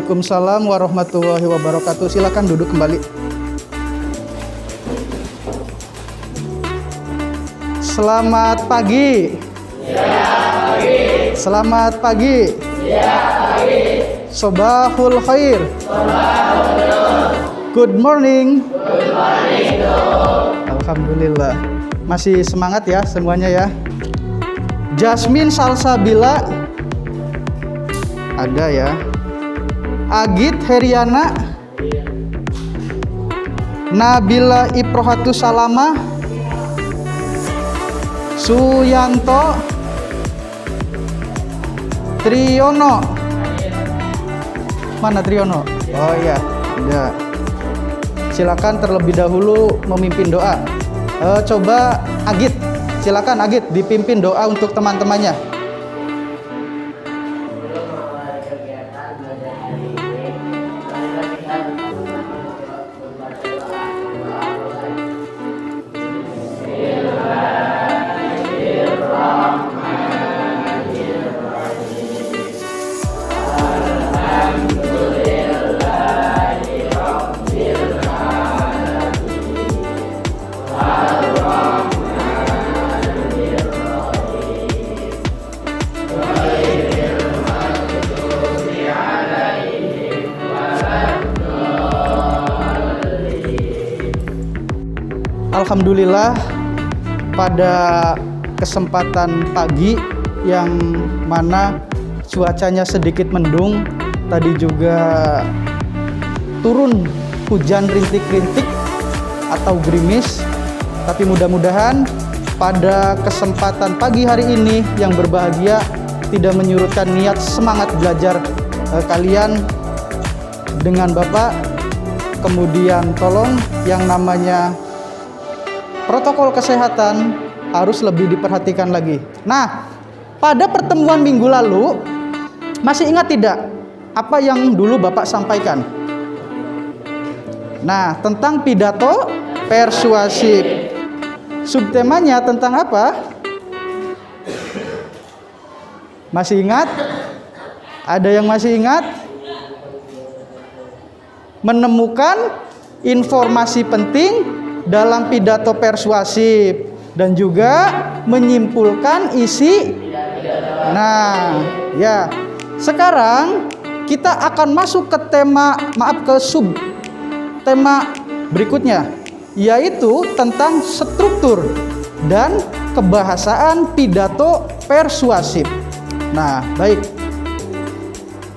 Waalaikumsalam warahmatullahi wabarakatuh. Silakan duduk kembali. Selamat pagi. Ya, pagi. Selamat pagi. Ya, pagi. Sobahul khair. Sobahul nur. Good morning. Good morning. Alhamdulillah. Masih semangat ya semuanya ya. Jasmine Salsabila ada ya. Agit Heriana, Nabila Iprohatu Salama, Suyanto, Triyono. Mana Triyono? Oh iya, ada. Silakan terlebih dahulu memimpin doa. Coba Agit, silakan Agit dipimpin doa untuk teman-temannya. Alhamdulillah, pada kesempatan pagi yang mana cuacanya sedikit mendung, tadi juga turun hujan rintik-rintik atau gerimis, tapi mudah-mudahan pada kesempatan pagi hari ini yang berbahagia tidak menyurutkan niat semangat belajar kalian dengan Bapak. Kemudian tolong yang namanya protokol kesehatan harus lebih diperhatikan lagi. Nah, pada pertemuan minggu lalu, masih ingat tidak apa yang dulu Bapak sampaikan? Nah, tentang pidato persuasif. Subtemanya tentang apa? Masih ingat? Ada yang masih ingat? Menemukan informasi penting dalam pidato persuasif dan juga menyimpulkan isi. Nah, ya. Sekarang kita akan masuk ke sub tema berikutnya, yaitu tentang struktur dan kebahasaan pidato persuasif. Nah, baik.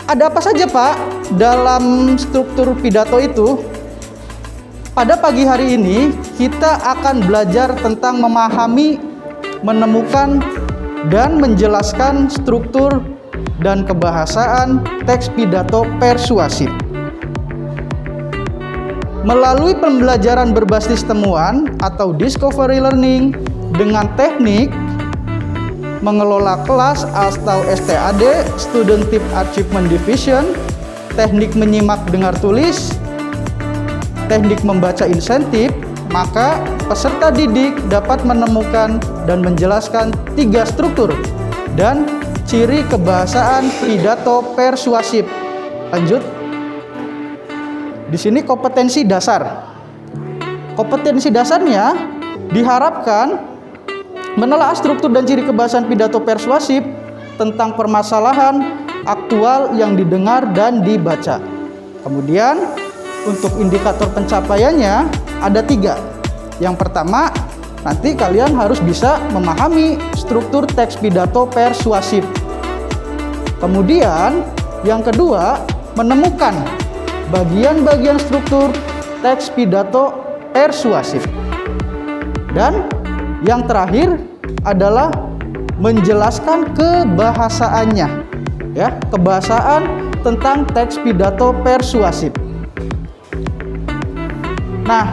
Ada apa saja, Pak, dalam struktur pidato itu? Pada pagi hari ini kita akan belajar tentang memahami, menemukan, dan menjelaskan struktur dan kebahasaan teks pidato persuasif. Melalui pembelajaran berbasis temuan atau discovery learning dengan teknik mengelola kelas atau STAD, Student Tip Achievement Division, teknik menyimak dengar tulis, teknik membaca insentif, maka peserta didik dapat menemukan dan menjelaskan 3 struktur dan ciri kebahasaan pidato persuasif. Lanjut. Di sini kompetensi dasar. Kompetensi dasarnya diharapkan menelaah struktur dan ciri kebahasaan pidato persuasif tentang permasalahan aktual yang didengar dan dibaca. Kemudian untuk indikator pencapaiannya ada 3. Yang pertama, nanti kalian harus bisa memahami struktur teks pidato persuasif. Kemudian yang kedua, menemukan bagian-bagian struktur teks pidato persuasif. Dan yang terakhir adalah menjelaskan kebahasaannya, ya, kebahasaan tentang teks pidato persuasif. Nah,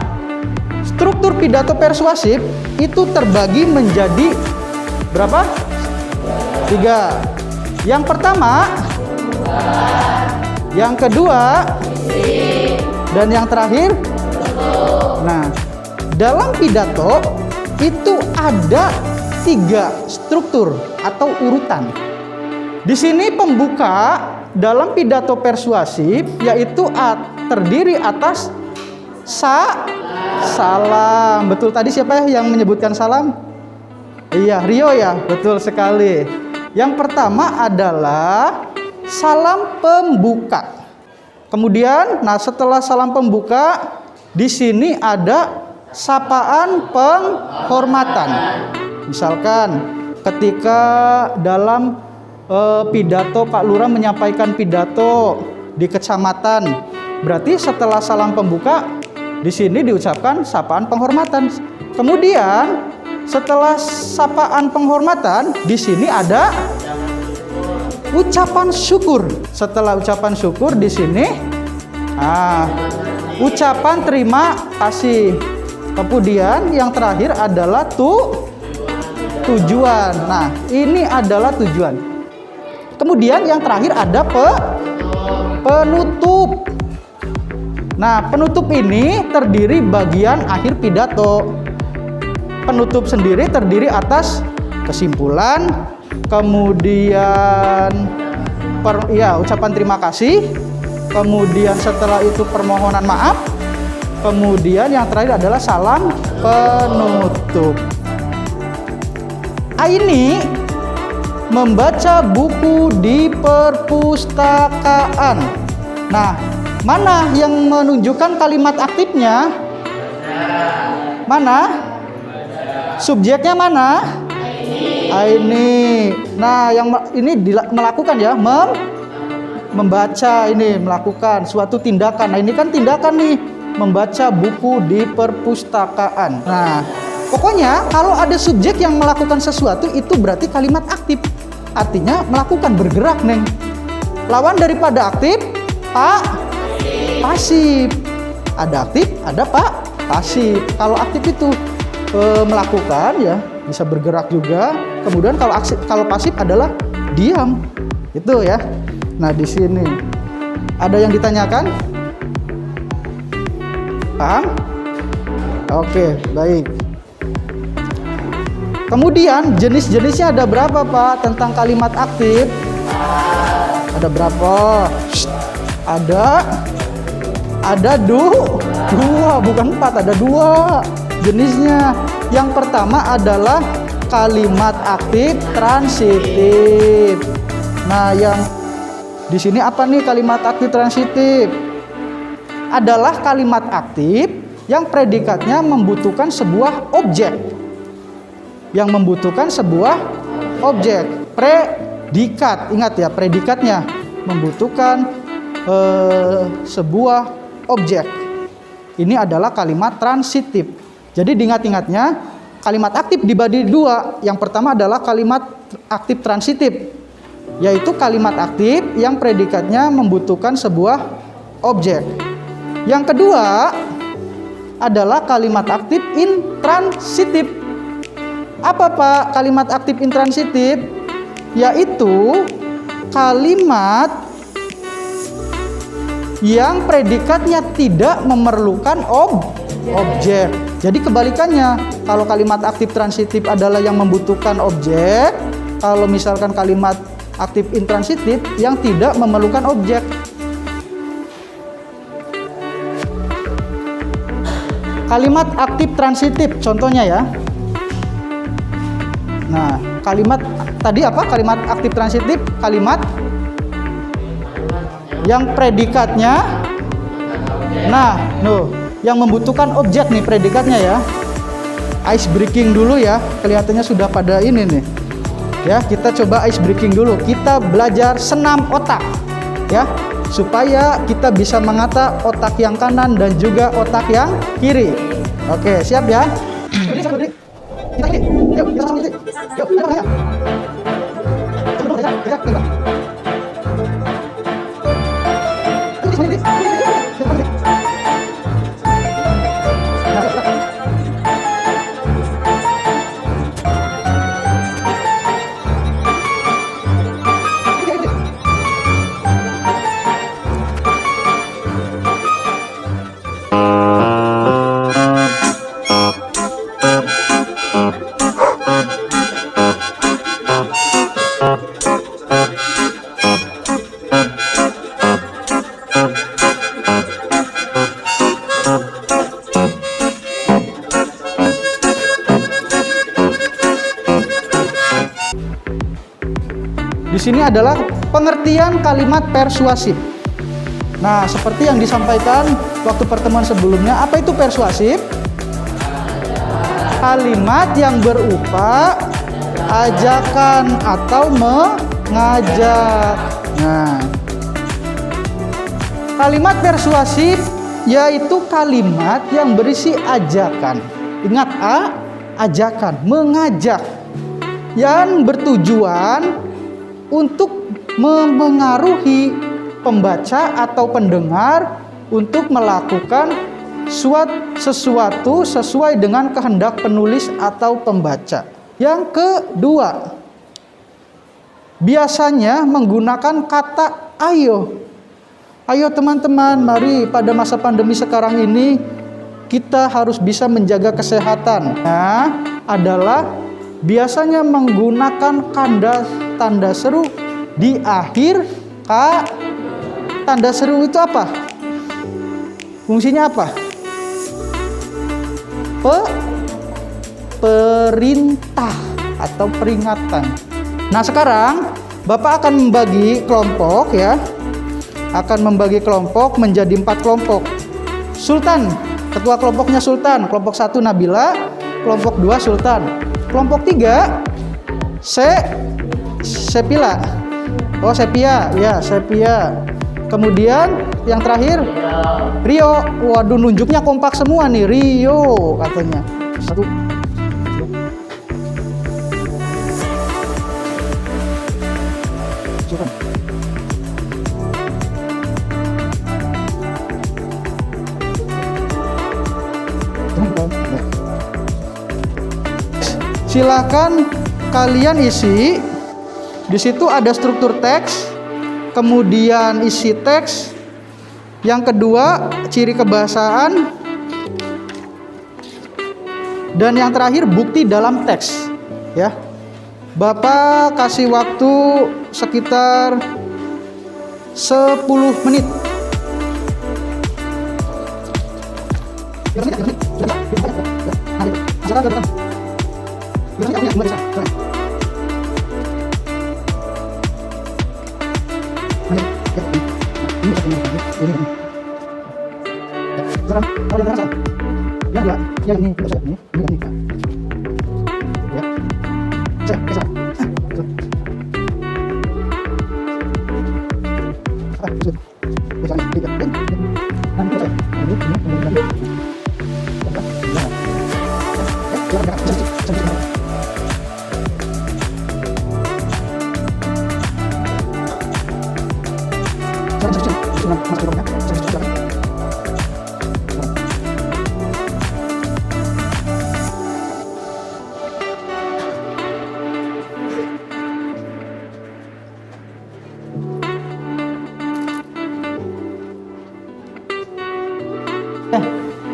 struktur pidato persuasif itu terbagi menjadi berapa? 3. Yang pertama, yang kedua, dan yang terakhir. Nah, dalam pidato itu ada 3 struktur atau urutan. Di sini pembuka dalam pidato persuasif yaitu terdiri atas salam. Betul, tadi siapa ya yang menyebutkan salam? Iya, Rio ya, betul sekali. Yang pertama adalah salam pembuka. Kemudian, nah setelah salam pembuka, di sini ada sapaan penghormatan. Misalkan ketika dalam pidato Pak Lurah menyampaikan pidato di kecamatan, berarti setelah salam pembuka di sini diucapkan sapaan penghormatan. Kemudian setelah sapaan penghormatan di sini ada ucapan syukur. Setelah ucapan syukur di sini ucapan terima kasih. Kemudian yang terakhir adalah tujuan. Nah, ini adalah tujuan. Kemudian yang terakhir ada penutup. Nah, penutup ini terdiri bagian akhir pidato. Penutup sendiri terdiri atas kesimpulan, kemudian ucapan terima kasih, kemudian setelah itu permohonan maaf, kemudian yang terakhir adalah salam penutup. Ini membaca buku di perpustakaan. Nah, mana yang menunjukkan kalimat aktifnya? Mana? Subjeknya mana? Ini. Nah, yang ini melakukan ya, membaca, ini melakukan suatu tindakan. Nah, ini kan tindakan nih, membaca buku di perpustakaan. Nah, pokoknya kalau ada subjek yang melakukan sesuatu itu berarti kalimat aktif. Artinya melakukan, bergerak, Neng. Lawan daripada aktif, pasif. Ada aktif, ada pasif. Kalau aktif itu melakukan ya, bisa bergerak juga. Kemudian kalau pasif adalah diam. Itu ya. Nah, di sini ada yang ditanyakan? Paham? Oke, baik. Kemudian jenis-jenisnya ada berapa, Pak, tentang kalimat aktif? Ada berapa? Ada dua, bukan 4, ada 2 jenisnya. Yang pertama adalah kalimat aktif transitif. Nah, yang di sini apa nih kalimat aktif transitif? Adalah kalimat aktif yang predikatnya membutuhkan sebuah objek. Yang membutuhkan sebuah objek. Predikat, ingat ya, predikatnya membutuhkan sebuah objek. Ini adalah kalimat transitif. Jadi diingat-ingatnya, kalimat aktif dibagi 2. Yang pertama adalah kalimat aktif transitif, yaitu kalimat aktif yang predikatnya membutuhkan sebuah objek. Yang kedua adalah kalimat aktif intransitif. Apa, Pak, kalimat aktif intransitif? Yaitu kalimat yang predikatnya tidak memerlukan objek. Jadi kebalikannya, kalau kalimat aktif transitif adalah yang membutuhkan objek, kalau misalkan kalimat aktif intransitif yang tidak memerlukan objek. Kalimat aktif transitif contohnya ya. Nah, kalimat tadi apa? Kalimat aktif transitif, kalimat yang predikatnya yang membutuhkan objek nih predikatnya ya. Ice breaking dulu ya. Kelihatannya sudah pada ini nih. Ya, kita coba ice breaking dulu. Kita belajar senam otak ya, supaya kita bisa menata otak yang kanan dan juga otak yang kiri. Oke, siap ya? Kita yuk, kita sama yuk, kita sini adalah pengertian kalimat persuasif. Nah, seperti yang disampaikan waktu pertemuan sebelumnya, apa itu persuasif? Kalimat yang berupa ajakan atau mengajak. Nah, kalimat persuasif yaitu kalimat yang berisi ajakan. Ingat, ajakan, mengajak, yang bertujuan untuk memengaruhi pembaca atau pendengar untuk melakukan sesuatu sesuai dengan kehendak penulis atau pembaca. Yang kedua, biasanya menggunakan kata ayo. Ayo teman-teman, mari pada masa pandemi sekarang ini kita harus bisa menjaga kesehatan. Nah, adalah biasanya menggunakan tanda seru di akhir tanda seru itu apa? Fungsinya apa? Perintah atau peringatan. Nah, sekarang Bapak akan membagi kelompok ya. Akan membagi kelompok menjadi 4 kelompok. Sultan, ketua kelompoknya Sultan. Kelompok 1 Nabila, kelompok 2 Sultan. Kelompok 3 Sepila. Oh, Sepia, ya Sepia. Kemudian yang terakhir Rio. Waduh, nunjuknya kompak semua nih, Rio katanya. Satu. Silakan kalian isi. Di situ ada struktur teks, kemudian isi teks. Yang kedua, ciri kebahasaan. Dan yang terakhir, bukti dalam teks. Ya. Bapak kasih waktu sekitar 10 menit.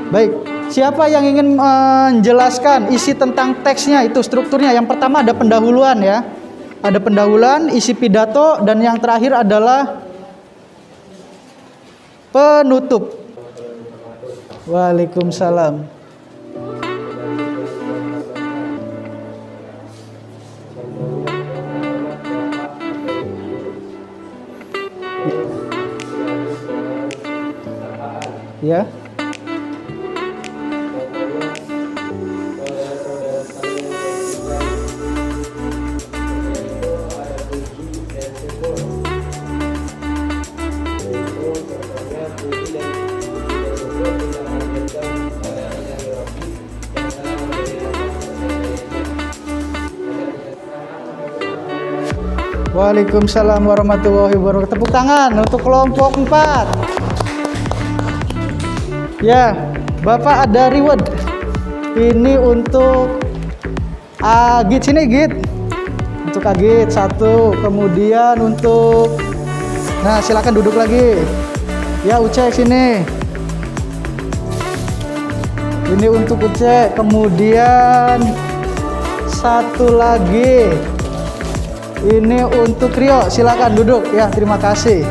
Baik, siapa yang ingin menjelaskan isi tentang teksnya itu strukturnya? Yang pertama ada pendahuluan ya. Ada pendahuluan, isi pidato, dan yang terakhir adalah penutup. Waalaikumsalam. Ya. Waalaikumsalam warahmatullahi wabarakatuh. Tepuk tangan untuk kelompok 4. Ya, Bapak ada reward. Ini untuk Agit, sini Git. Untuk Agit 1, kemudian untuk, nah silakan duduk lagi. Ya, Ucek sini. Ini untuk Ucek, kemudian 1 lagi. Ini untuk Rio, silakan duduk ya, terima kasih.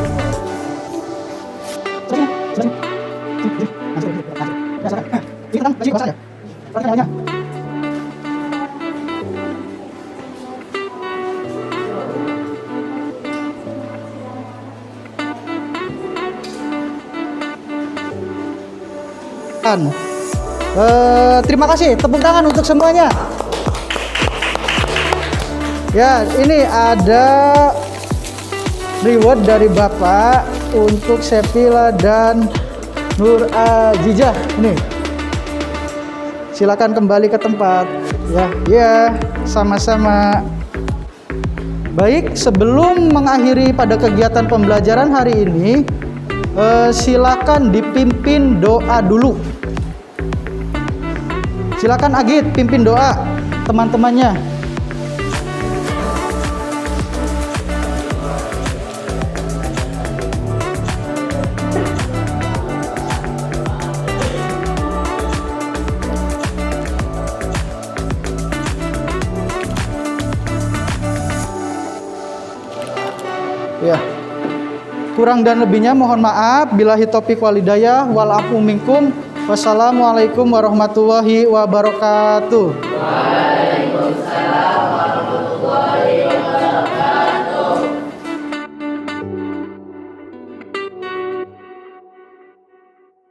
Terima kasih, tepuk tangan untuk semuanya. Ya, ini ada reward dari Bapak untuk Sepila dan Nur Azijah. Ini, silakan kembali ke tempat. Ya, sama-sama. Baik, sebelum mengakhiri pada kegiatan pembelajaran hari ini, silakan dipimpin doa dulu. Silakan Agit pimpin doa teman-temannya. Ya, kurang dan lebihnya mohon maaf. Billahi taufiq wal hidayah wal afu minkum. Wassalamualaikum warahmatullahi wabarakatuh. Waalaikumsalam warahmatullahi wabarakatuh.